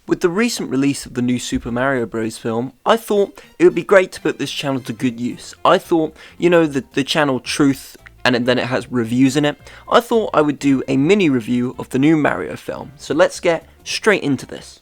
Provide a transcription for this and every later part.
With the recent release of the new Super Mario Bros. Film, I thought it would be great to put this channel to good use. I thought, the channel Truth, and then it has reviews in it. I thought I would do a mini review of the new Mario film. So let's get straight into this.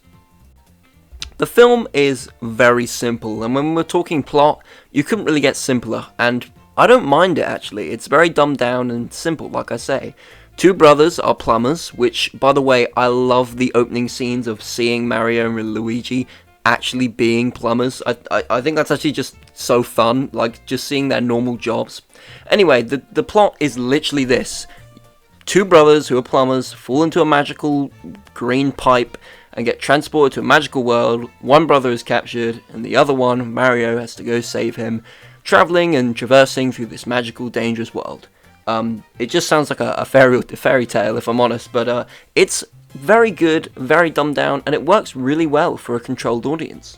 The film is very simple, and when we're talking plot, you couldn't really get simpler, and I don't mind it actually. It's very dumbed down and simple, like I say. Two brothers are plumbers, which, by the way, I love the opening scenes of seeing Mario and Luigi actually being plumbers. I think that's actually just so fun, like just seeing their normal jobs. Anyway, the plot is literally this. Two brothers who are plumbers fall into a magical green pipe and get transported to a magical world. One brother is captured, and the other one, Mario, has to go save him, travelling and traversing through this magical, dangerous world. It just sounds like a fairy tale, if I'm honest, but it's very good, very dumbed down, and it works really well for a controlled audience.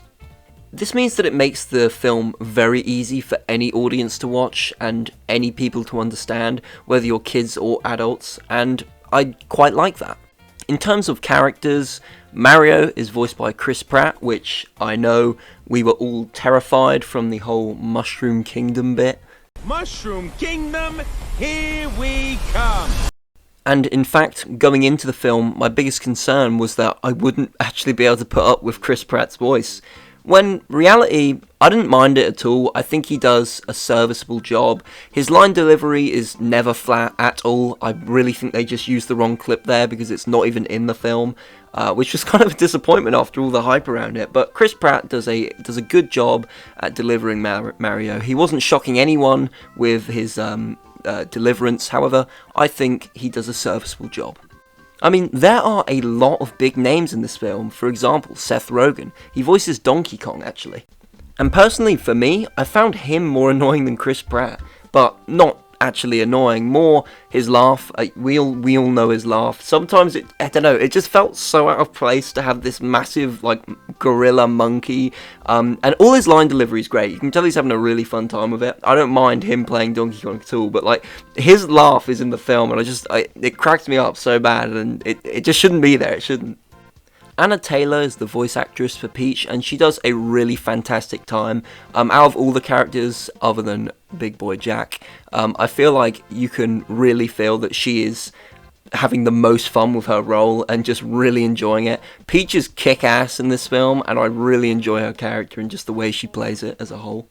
This means that it makes the film very easy for any audience to watch and any people to understand, whether you're kids or adults, and I quite like that. In terms of characters, Mario is voiced by Chris Pratt, which I know we were all terrified from the whole Mushroom Kingdom bit. Mushroom Kingdom, here we come! And in fact, going into the film, my biggest concern was that I wouldn't actually be able to put up with Chris Pratt's voice. When reality, I didn't mind it at all. I think he does a serviceable job. His line delivery is never flat at all. I really think they just used the wrong clip there because it's not even in the film, which was kind of a disappointment after all the hype around it. But Chris Pratt does a good job at delivering Mario. He wasn't shocking anyone with his deliverance. However, I think he does a serviceable job. I mean, there are a lot of big names in this film. For example, Seth Rogen. He voices Donkey Kong, actually. And personally, for me, I found him more annoying than Chris Pratt. But not actually annoying, more his laugh. We all know his laugh. Sometimes it just felt so out of place to have this massive, gorilla monkey. And all his line delivery is great. You can tell he's having a really fun time with it. I don't mind him playing Donkey Kong at all, but his laugh is in the film, and it cracks me up so bad, and it just shouldn't be there. It shouldn't. Anna Taylor is the voice actress for Peach, and she does a really fantastic time. Out of all the characters, other than Big Boy Jack, I feel like you can really feel that she is having the most fun with her role and just really enjoying it. Peach is kick-ass in this film, and I really enjoy her character and just the way she plays it as a whole.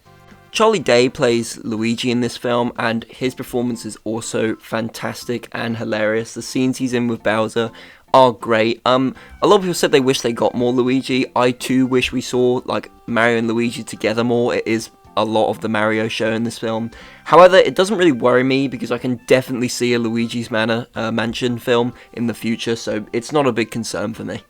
Charlie Day plays Luigi in this film, and his performance is also fantastic and hilarious. The scenes he's in with Bowser are great. A lot of people said they wish they got more Luigi. I too wish we saw Mario and Luigi together more. It is a lot of the Mario show in this film. However, it doesn't really worry me because I can definitely see a Luigi's Mansion film in the future, so it's not a big concern for me.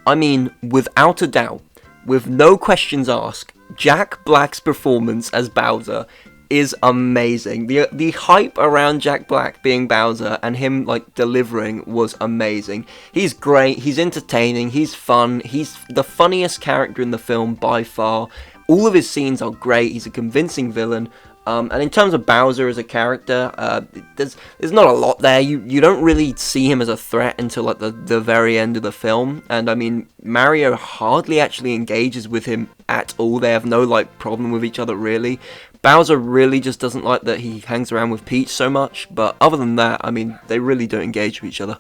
I mean, without a doubt, with no questions asked, Jack Black's performance as Bowser is amazing. The hype around Jack Black being Bowser and him delivering was amazing. He's great, he's entertaining, he's fun, he's the funniest character in the film by far. All of his scenes are great, he's a convincing villain. And in terms of Bowser as a character, there's not a lot there. You don't really see him as a threat until the very end of the film. And I mean, Mario hardly actually engages with him at all. They have no problem with each other really. Bowser really just doesn't like that he hangs around with Peach so much. But other than that, I mean, they really don't engage with each other.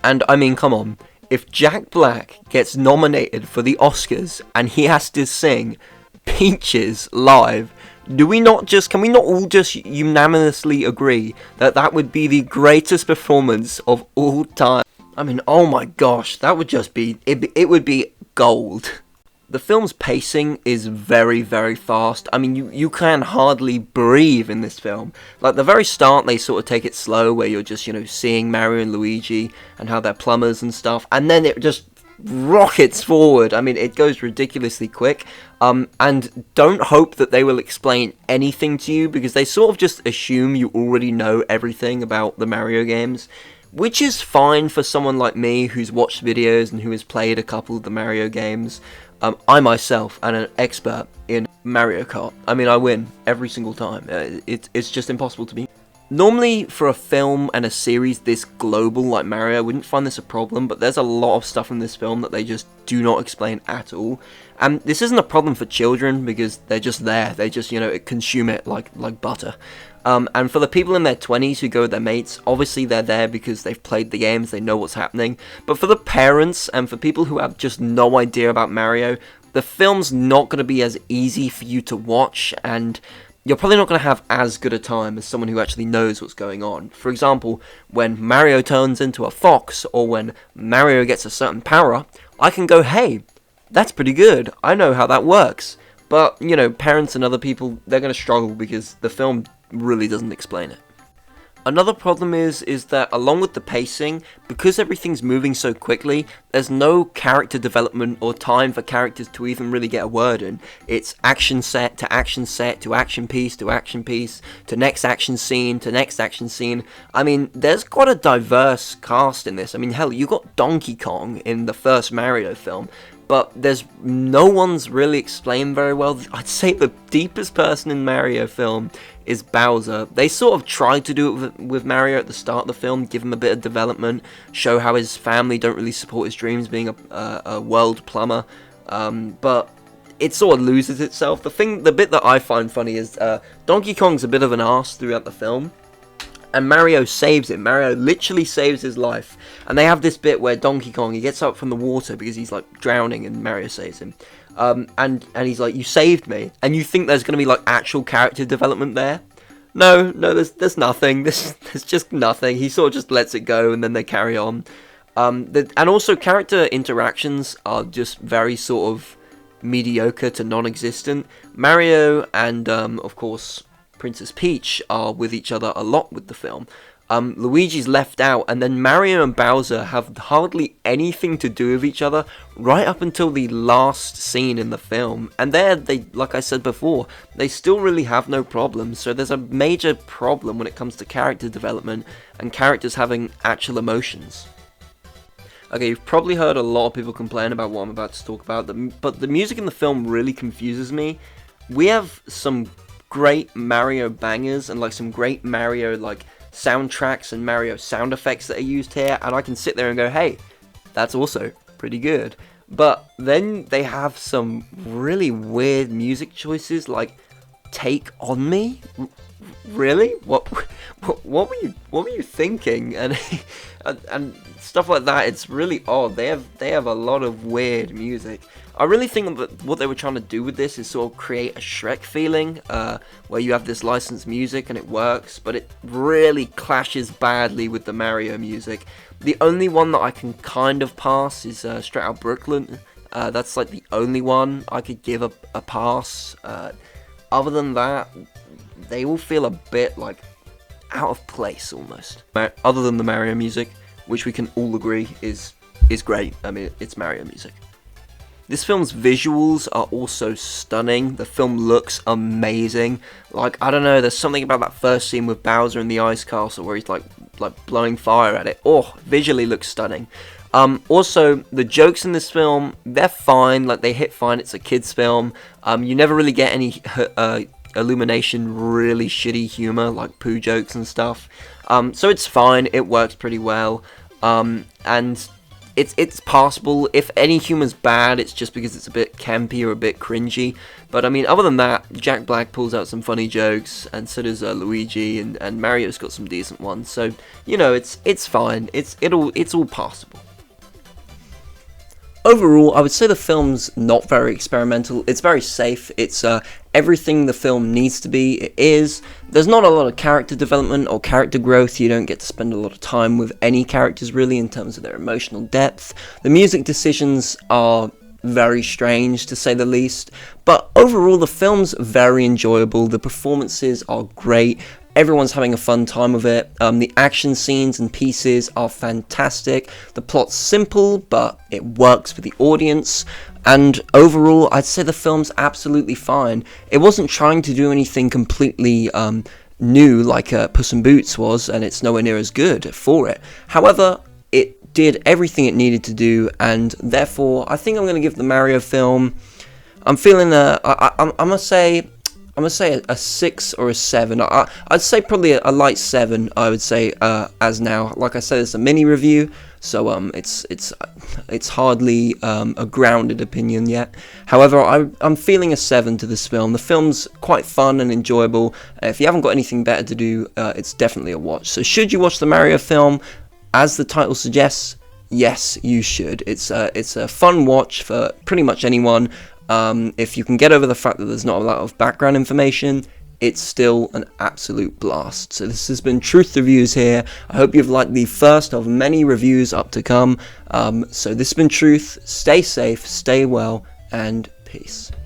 And I mean, come on, if Jack Black gets nominated for the Oscars and he has to sing Peaches live, can we not all just unanimously agree that that would be the greatest performance of all time? I mean, oh my gosh, that would just be, it would be gold. The film's pacing is very, very fast. I mean, you can hardly breathe in this film. The very start, they sort of take it slow, where you're just, seeing Mario and Luigi and how they're plumbers and stuff, and then it just rockets forward. I mean, it goes ridiculously quick. And don't hope that they will explain anything to you, because they sort of just assume you already know everything about the Mario games, which is fine for someone like me who's watched videos and who has played a couple of the Mario games. I myself am an expert in Mario Kart. I mean, I win every single time. It's just impossible to beat. Normally, for a film and a series this global like Mario, I wouldn't find this a problem, but there's a lot of stuff in this film that they just do not explain at all. And this isn't a problem for children, because they're just there. They just, consume it like butter. And for the people in their 20s who go with their mates, obviously they're there because they've played the games, they know what's happening. But for the parents, and for people who have just no idea about Mario, the film's not going to be as easy for you to watch, and you're probably not going to have as good a time as someone who actually knows what's going on. For example, when Mario turns into a fox, or when Mario gets a certain power, I can go, hey, that's pretty good, I know how that works. But, parents and other people, they're going to struggle because the film really doesn't explain it. Another problem is that along with the pacing, because everything's moving so quickly, there's no character development or time for characters to even really get a word in. It's action set to action set to action piece to action piece to next action scene to next action scene. I mean, there's quite a diverse cast in this. I mean, hell, you got Donkey Kong in the first Mario film, but there's no one's really explained very well. I'd say the deepest person in Mario film is Bowser. They sort of tried to do it with Mario at the start of the film, give him a bit of development, show how his family don't really support his dreams being a world plumber, but it sort of loses itself. The bit that I find funny is Donkey Kong's a bit of an arse throughout the film, and Mario saves him. Mario literally saves his life. And they have this bit where Donkey Kong, he gets up from the water because he's like drowning, and Mario saves him. And he's like, you saved me. And you think there's going to be like actual character development there. No, there's nothing. There's just nothing. He sort of just lets it go, and then they carry on. And also character interactions are just very sort of mediocre to non-existent. Mario and, of course, Princess Peach are with each other a lot with the film. Luigi's left out, and then Mario and Bowser have hardly anything to do with each other right up until the last scene in the film. And there, they, like I said before, they still really have no problems. So there's a major problem when it comes to character development and characters having actual emotions. Okay, you've probably heard a lot of people complain about what I'm about to talk about, but the music in the film really confuses me. We have some great Mario bangers and like some great Mario like soundtracks and Mario sound effects that are used here, and I can sit there and go, hey, that's also pretty good. But then they have some really weird music choices, like Take On Me. Really? What were you thinking? And and stuff like that. It's really odd. They have a lot of weird music. I really think that what they were trying to do with this is sort of create a Shrek feeling, where you have this licensed music and it works, but it really clashes badly with the Mario music. The only one that I can kind of pass is Straight Outta Brooklyn. That's like the only one I could give a pass. Other than that, they all feel a bit like out of place almost. Other than the Mario music, which we can all agree is great. I mean, it's Mario music. This film's visuals are also stunning. The film looks amazing. Like, I don't know, there's something about that first scene with Bowser in the ice castle where he's like blowing fire at it. Oh, visually looks stunning. Also, the jokes in this film, they're fine. Like, they hit fine. It's a kid's film. You never really get any Illumination really shitty humor, like poo jokes and stuff. So it's fine. It works pretty well. And it's passable. If any humor's bad, it's just because it's a bit campy or a bit cringy. But I mean, other than that, Jack Black pulls out some funny jokes, and so does Luigi, and Mario's got some decent ones. So it's fine. It's all passable. Overall, I would say the film's not very experimental. It's very safe. It's everything the film needs to be. It is. There's not a lot of character development or character growth. You don't get to spend a lot of time with any characters really in terms of their emotional depth. The music decisions are very strange, to say the least. But overall, the film's very enjoyable. The performances are great. Everyone's having a fun time with it. The action scenes and pieces are fantastic. The plot's simple, but it works for the audience. And overall, I'd say the film's absolutely fine. It wasn't trying to do anything completely new like Puss in Boots was, and it's nowhere near as good for it. However, it did everything it needed to do, and therefore, I think I'm going to give the Mario film... I'm I'm gonna say a 6 or a 7. I'd say probably a light 7. I would say as now. Like I said, it's a mini review, so it's hardly a grounded opinion yet. However, I'm feeling a 7 to this film. The film's quite fun and enjoyable. If you haven't got anything better to do, it's definitely a watch. So should you watch the Mario film? As the title suggests, yes, you should. It's a fun watch for pretty much anyone. If you can get over the fact that there's not a lot of background information, it's still an absolute blast. So this has been Truth Reviews here. I hope you've liked the first of many reviews up to come. So this has been Truth. Stay safe, stay well, and peace.